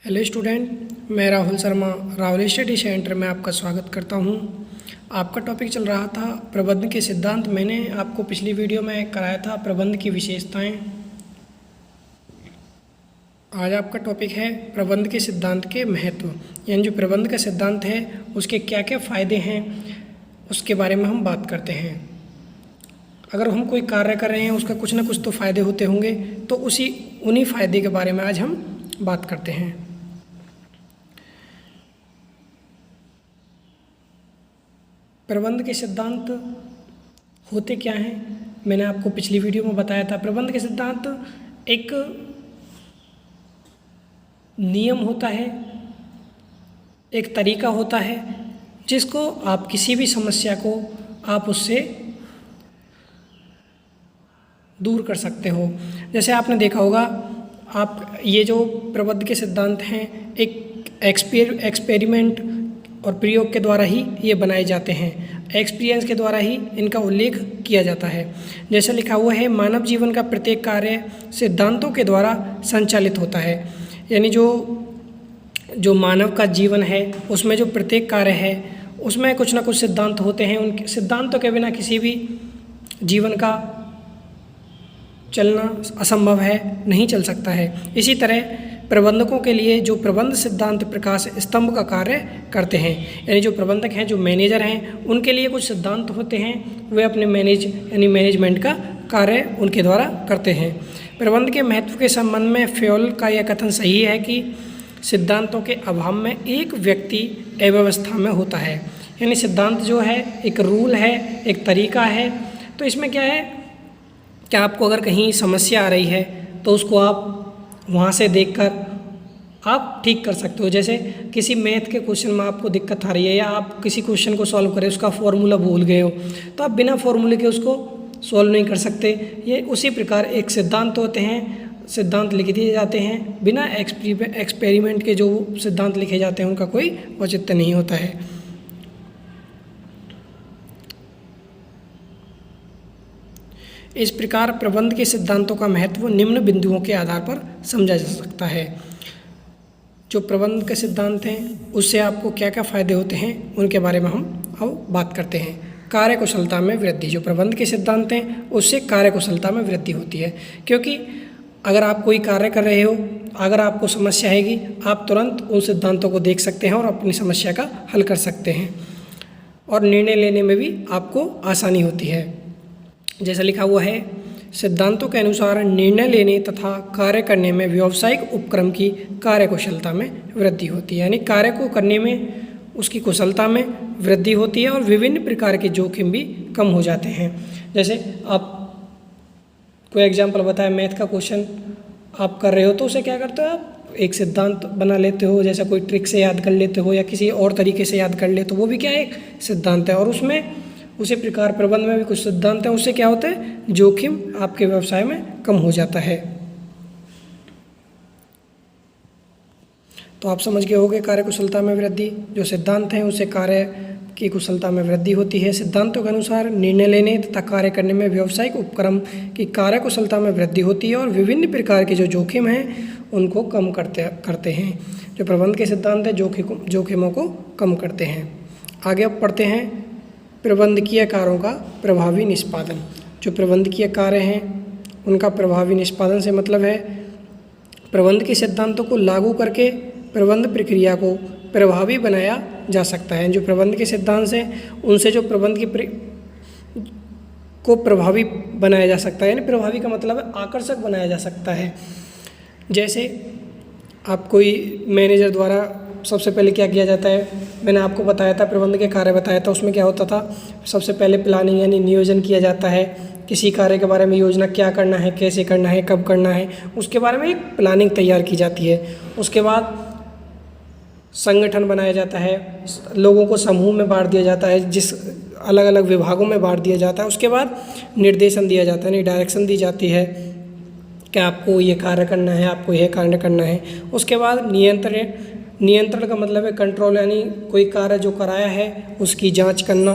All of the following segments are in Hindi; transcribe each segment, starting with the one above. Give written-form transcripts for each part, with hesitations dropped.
हेलो स्टूडेंट, मैं राहुल शर्मा राहुल स्टडी सेंटर में आपका स्वागत करता हूं। आपका टॉपिक चल रहा था प्रबंध के सिद्धांत। मैंने आपको पिछली वीडियो में कराया था प्रबंध की विशेषताएं। आज आपका टॉपिक है प्रबंध के सिद्धांत के महत्व, यानी जो प्रबंध का सिद्धांत है उसके क्या क्या फ़ायदे हैं उसके बारे में हम बात करते हैं। अगर हम कोई कार्य कर रहे हैं उसका कुछ ना कुछ तो फ़ायदे होते होंगे, तो उन्हीं फ़ायदे के बारे में आज हम बात करते हैं। प्रबंध के सिद्धांत होते क्या हैं, मैंने आपको पिछली वीडियो में बताया था। प्रबंध के सिद्धांत एक नियम होता है, एक तरीका होता है जिसको आप किसी भी समस्या को आप उससे दूर कर सकते हो। जैसे आपने देखा होगा, आप ये जो प्रबंध के सिद्धांत हैं एक एक्सपेरिमेंट और प्रयोग के द्वारा ही ये बनाए जाते हैं। एक्सपीरियंस के द्वारा ही इनका उल्लेख किया जाता है। जैसे लिखा हुआ है, मानव जीवन का प्रत्येक कार्य सिद्धांतों के द्वारा संचालित होता है। यानी जो मानव का जीवन है उसमें जो प्रत्येक कार्य है उसमें कुछ ना कुछ सिद्धांत होते हैं। उन सिद्धांतों के बिना किसी भी जीवन का चलना असंभव है, नहीं चल सकता है। इसी तरह प्रबंधकों के लिए जो प्रबंध सिद्धांत प्रकाश स्तंभ का कार्य करते हैं। यानी जो प्रबंधक हैं, जो मैनेजर हैं, उनके लिए कुछ सिद्धांत होते हैं, वे अपने मैनेजमेंट का कार्य उनके द्वारा करते हैं। प्रबंध के महत्व के संबंध में फ्योल का यह कथन सही है कि सिद्धांतों के अभाव में एक व्यक्ति अव्यवस्था में होता है। यानी सिद्धांत जो है एक रूल है, एक तरीका है। तो इसमें क्या है कि आपको अगर कहीं समस्या आ रही है तो उसको आप वहाँ से देखकर आप ठीक कर सकते हो। जैसे किसी मैथ के क्वेश्चन में आपको दिक्कत आ रही है या आप किसी क्वेश्चन को सॉल्व करें, उसका फॉर्मूला भूल गए हो, तो आप बिना फॉर्मूले के उसको सॉल्व नहीं कर सकते। ये उसी प्रकार एक सिद्धांत होते हैं, सिद्धांत लिख दिए जाते हैं। बिना एक्सपेरिमेंट के जो सिद्धांत लिखे जाते हैं उनका कोई औचित्य नहीं होता है। इस प्रकार प्रबंध के सिद्धांतों का महत्व निम्न बिंदुओं के आधार पर समझा जा सकता है। जो प्रबंध के सिद्धांत हैं उससे आपको क्या क्या फ़ायदे होते हैं उनके बारे में हम अब बात करते हैं। कार्यकुशलता में वृद्धि। जो प्रबंध के सिद्धांत हैं उससे कार्यकुशलता में वृद्धि होती है, क्योंकि अगर आप कोई कार्य कर रहे हो, अगर आपको समस्या आएगी, आप तुरंत उन सिद्धांतों को देख सकते हैं और अपनी समस्या का हल कर सकते हैं, और निर्णय लेने में भी आपको आसानी होती है। जैसा लिखा हुआ है, सिद्धांतों के अनुसार निर्णय लेने तथा कार्य करने में व्यावसायिक उपक्रम की कार्यकुशलता में वृद्धि होती है। यानी कार्य को करने में उसकी कुशलता में वृद्धि होती है और विभिन्न प्रकार के जोखिम भी कम हो जाते हैं। जैसे आप कोई एग्जाम्पल बताया, मैथ का क्वेश्चन आप कर रहे हो तो उसे क्या करते हो, आप एक सिद्धांत बना लेते हो, जैसा कोई ट्रिक से याद कर लेते हो या किसी और तरीके से याद कर लेते हो, वो भी क्या है, एक सिद्धांत है। और उसमें उसी प्रकार प्रबंध में भी कुछ सिद्धांत हैं, उससे क्या होता है, जोखिम आपके व्यवसाय में कम हो जाता है। तो आप समझ गए होंगे कार्यकुशलता में वृद्धि। जो सिद्धांत हैं उससे कार्य की कुशलता में वृद्धि होती है। सिद्धांतों के अनुसार निर्णय लेने तथा कार्य करने में व्यावसायिक उपक्रम की कार्यकुशलता में वृद्धि होती है और विभिन्न प्रकार के जो जोखिम हैं उनको कम करते हैं। जो प्रबंध के सिद्धांत हैं जोखिमों को कम करते हैं। आगे अब पढ़ते हैं प्रबंधकीय कार्यों का प्रभावी निष्पादन। जो प्रबंधकीय कार्य हैं उनका प्रभावी निष्पादन से मतलब है प्रबंध के सिद्धांतों को लागू करके प्रबंध प्रक्रिया को प्रभावी बनाया जा सकता है। जो प्रबंध के सिद्धांत हैं उनसे जो प्रबंध को प्रभावी बनाया जा सकता है, यानी प्रभावी का मतलब है आकर्षक बनाया जा सकता है। जैसे आप कोई मैनेजर द्वारा सबसे पहले क्या किया जाता है, मैंने आपको बताया था, प्रबंध के कार्य बताया था, उसमें क्या होता था, सबसे पहले प्लानिंग यानी नियोजन किया जाता है। किसी कार्य के बारे में योजना, क्या करना है, कैसे करना है, कब करना है, उसके बारे में एक प्लानिंग तैयार की जाती है। उसके बाद संगठन बनाया जाता है, लोगों को समूह में बांट दिया जाता है, जिस अलग अलग विभागों में बांट दिया जाता है। उसके बाद निर्देशन दिया जाता है, डायरेक्शन दी जाती है कि आपको ये कार्य करना है, आपको यह कार्य करना है। उसके बाद नियंत्रण का मतलब है कंट्रोल, यानी कोई कार्य जो कराया है उसकी जांच करना।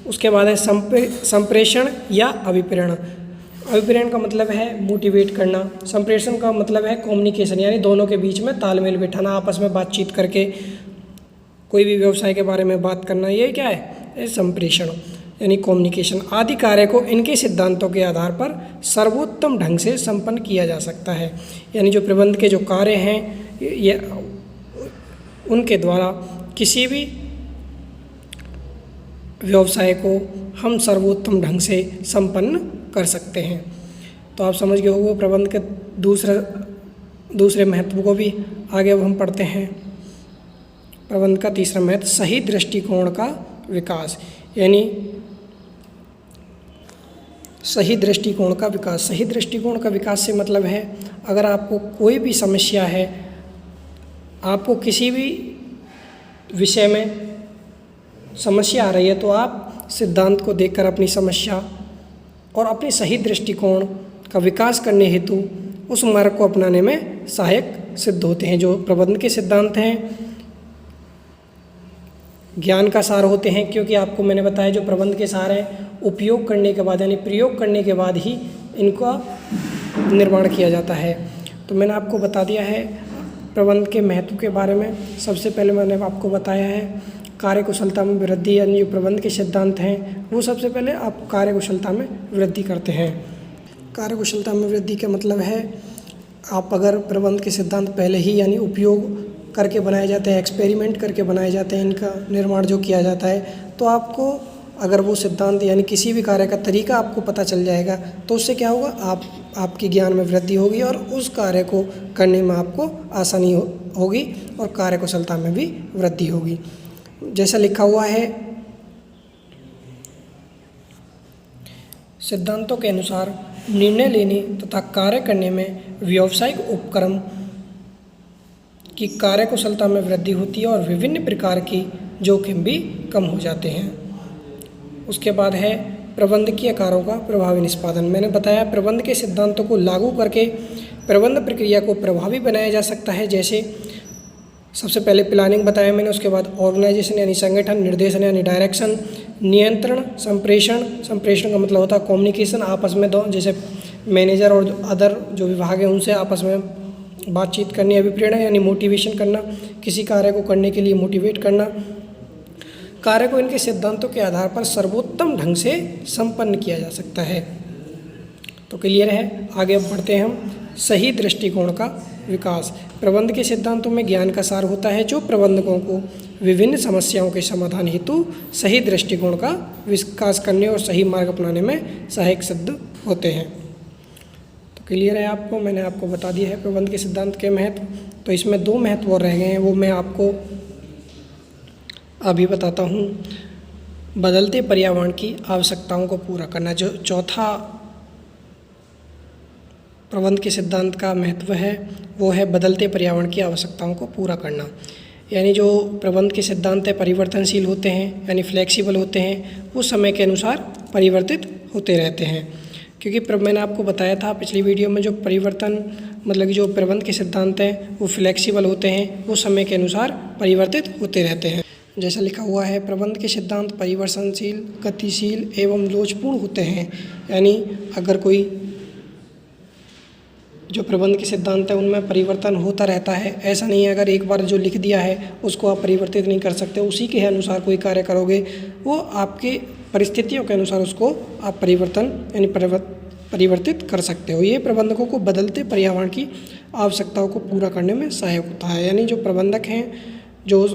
उसके बाद है संप्रेषण या अभिप्रेरण। अभिप्रेरण का मतलब है मोटिवेट करना, संप्रेषण का मतलब है कम्युनिकेशन, यानी दोनों के बीच में तालमेल बिठाना, आपस में बातचीत करके कोई भी व्यवसाय के बारे में बात करना, ये क्या है, ये संप्रेषण यानी कम्युनिकेशन। आदि कार्य को इनके सिद्धांतों के आधार पर सर्वोत्तम ढंग से संपन्न किया जा सकता है। यानी जो प्रबंध के जो कार्य हैं ये उनके द्वारा किसी भी व्यवसाय को हम सर्वोत्तम ढंग से संपन्न कर सकते हैं। तो आप समझ गए होंगे प्रबंध के दूसरे महत्व को भी। आगे अब हम पढ़ते हैं प्रबंध का तीसरा महत्व, सही दृष्टिकोण का विकास। यानी सही दृष्टिकोण का विकास। सही दृष्टिकोण का विकास से मतलब है अगर आपको कोई भी समस्या है, आपको किसी भी विषय में समस्या आ रही है, तो आप सिद्धांत को देखकर अपनी समस्या और अपने सही दृष्टिकोण का विकास करने हेतु उस मार्ग को अपनाने में सहायक सिद्ध होते हैं। जो प्रबंध के सिद्धांत हैं ज्ञान का सार होते हैं, क्योंकि आपको मैंने बताया जो प्रबंध के सार हैं उपयोग करने के बाद यानी प्रयोग करने के बाद ही इनका निर्माण किया जाता है। तो मैंने आपको बता दिया है प्रबंध के महत्व के बारे में। सबसे पहले मैंने आपको बताया है कार्यकुशलता में वृद्धि, यानी जो प्रबंध के सिद्धांत हैं वो सबसे पहले आप कार्यकुशलता में वृद्धि करते हैं। कार्यकुशलता में वृद्धि का मतलब है आप अगर प्रबंध के सिद्धांत पहले ही यानी उपयोग करके बनाए जाते हैं, एक्सपेरिमेंट करके बनाए जाते हैं, इनका निर्माण जो किया जाता है, तो आपको अगर वो सिद्धांत यानी किसी भी कार्य का तरीका आपको पता चल जाएगा तो उससे क्या होगा, आपकी ज्ञान में वृद्धि होगी और उस कार्य को करने में आपको आसानी होगी और कार्यकुशलता में भी वृद्धि होगी। जैसा लिखा हुआ है सिद्धांतों के अनुसार निर्णय लेने तथा कार्य करने में व्यावसायिक उपक्रम की कार्यकुशलता में वृद्धि होती है और विभिन्न प्रकार की जोखिम भी कम हो जाते हैं। उसके बाद है प्रबंधकीय कार्यों का प्रभावी निष्पादन। मैंने बताया प्रबंध के सिद्धांतों को लागू करके प्रबंध प्रक्रिया को प्रभावी बनाया जा सकता है। जैसे सबसे पहले प्लानिंग बताया मैंने, उसके बाद ऑर्गेनाइजेशन यानी संगठन, निर्देशन यानी डायरेक्शन, नियंत्रण, संप्रेषण का मतलब होता है कम्युनिकेशन, आपस में दो जैसे मैनेजर और अदर जो विभाग हैं उनसे आपस में बातचीत करनी, अभिप्रेरणा यानी मोटिवेशन करना, किसी कार्य को करने के लिए मोटिवेट करना। कार्य को इनके सिद्धांतों के आधार पर सर्वोत्तम ढंग से संपन्न किया जा सकता है। तो क्लियर है। आगे अब बढ़ते हैं हम सही दृष्टिकोण का विकास। प्रबंध के सिद्धांतों में ज्ञान का सार होता है जो प्रबंधकों को विभिन्न समस्याओं के समाधान हेतु सही दृष्टिकोण का विकास करने और सही मार्ग अपनाने में सहायक सिद्ध होते हैं। तो क्लियर है आपको, मैंने आपको बता दिया है प्रबंध के सिद्धांत के महत्व। तो इसमें दो महत्व और रह गए हैं, वो मैं आपको अभी बताता हूँ। बदलते पर्यावरण की आवश्यकताओं को पूरा करना, जो चौथा प्रबंध के सिद्धांत का महत्व है वो है बदलते पर्यावरण की आवश्यकताओं को पूरा करना। यानी जो प्रबंध के सिद्धांत है परिवर्तनशील होते हैं यानी फ्लेक्सिबल होते हैं, वो समय के अनुसार परिवर्तित होते रहते हैं। क्योंकि मैंने आपको बताया था पिछली वीडियो में जो परिवर्तन मतलब कि जो प्रबंध के सिद्धांत हैं वो फ्लेक्सिबल होते हैं, वो समय के अनुसार परिवर्तित होते रहते हैं। जैसा लिखा हुआ है प्रबंध के सिद्धांत परिवर्तनशील, गतिशील एवं लोचपूर्ण होते हैं। यानी अगर कोई जो प्रबंध के सिद्धांत है उनमें परिवर्तन होता रहता है, ऐसा नहीं है अगर एक बार जो लिख दिया है उसको आप परिवर्तित नहीं कर सकते, उसी के अनुसार कोई कार्य करोगे, वो आपके परिस्थितियों के अनुसार उसको आप परिवर्तित कर सकते हो। ये प्रबंधकों को बदलते पर्यावरण की आवश्यकताओं को पूरा करने में सहायक होता है। यानी जो प्रबंधक हैं, जो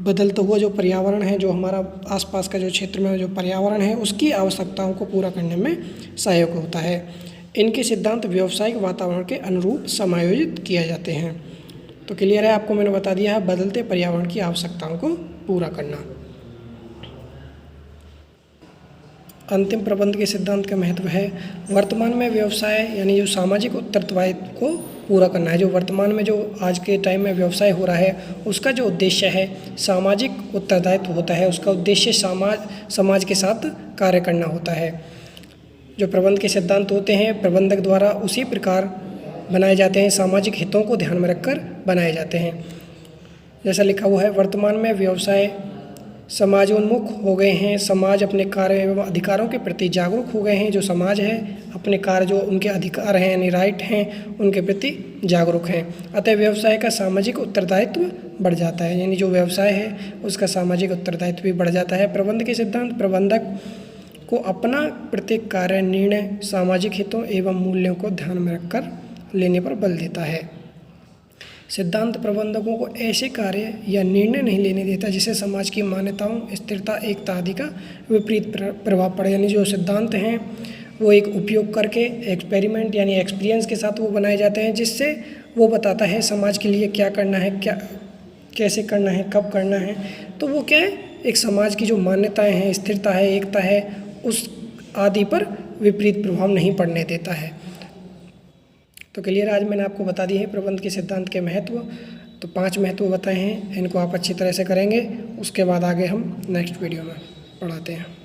बदलता हुआ जो पर्यावरण है, जो हमारा आसपास का जो क्षेत्र में जो पर्यावरण है उसकी आवश्यकताओं को पूरा करने में सहायक होता है। इनके सिद्धांत व्यावसायिक वातावरण के अनुरूप समायोजित किए जाते हैं। तो क्लियर है, आपको मैंने बता दिया है बदलते पर्यावरण की आवश्यकताओं को पूरा करना। अंतिम प्रबंध के सिद्धांत का महत्व है वर्तमान में व्यवसाय यानी जो सामाजिक उत्तरदायित्व को पूरा करना है। जो वर्तमान में जो आज के टाइम में व्यवसाय हो रहा है उसका जो उद्देश्य है सामाजिक उत्तरदायित्व होता है, उसका उद्देश्य समाज के साथ कार्य करना होता है। जो प्रबंध के सिद्धांत होते हैं प्रबंधक द्वारा उसी प्रकार बनाए जाते हैं, सामाजिक हितों को ध्यान में रखकर बनाए जाते हैं। जैसा लिखा हुआ है वर्तमान में व्यवसाय समाजोन्मुख हो गए हैं, समाज अपने कार्य एवं अधिकारों के प्रति जागरूक हो गए हैं। जो समाज है अपने कार्य जो उनके अधिकार हैं यानी राइट हैं उनके प्रति जागरूक हैं। अतः व्यवसाय का सामाजिक उत्तरदायित्व बढ़ जाता है, यानी जो व्यवसाय है उसका सामाजिक उत्तरदायित्व भी बढ़ जाता है। प्रबंध के सिद्धांत प्रबंधक को अपना प्रत्येक कार्य निर्णय सामाजिक हितों एवं मूल्यों को ध्यान में रखकर लेने पर बल देता है। सिद्धांत प्रबंधकों को ऐसे कार्य या निर्णय नहीं लेने देता जिससे समाज की मान्यताओं, स्थिरता, एकता आदि का विपरीत प्रभाव पड़े। यानी जो सिद्धांत हैं वो एक उपयोग करके एक्सपेरिमेंट यानी एक्सपीरियंस के साथ वो बनाए जाते हैं, जिससे वो बताता है समाज के लिए क्या करना है, क्या कैसे करना है, कब करना है। तो वो क्या है, एक समाज की जो मान्यताएं हैं, स्थिरता है, एकता है, उस आदि पर विपरीत प्रभाव नहीं पड़ने देता है। तो क्लियर, आज मैंने आपको बता दी है प्रबंध के सिद्धांत के महत्व। तो 5 महत्व बताए हैं, इनको आप अच्छी तरह से करेंगे, उसके बाद आगे हम नेक्स्ट वीडियो में पढ़ाते हैं।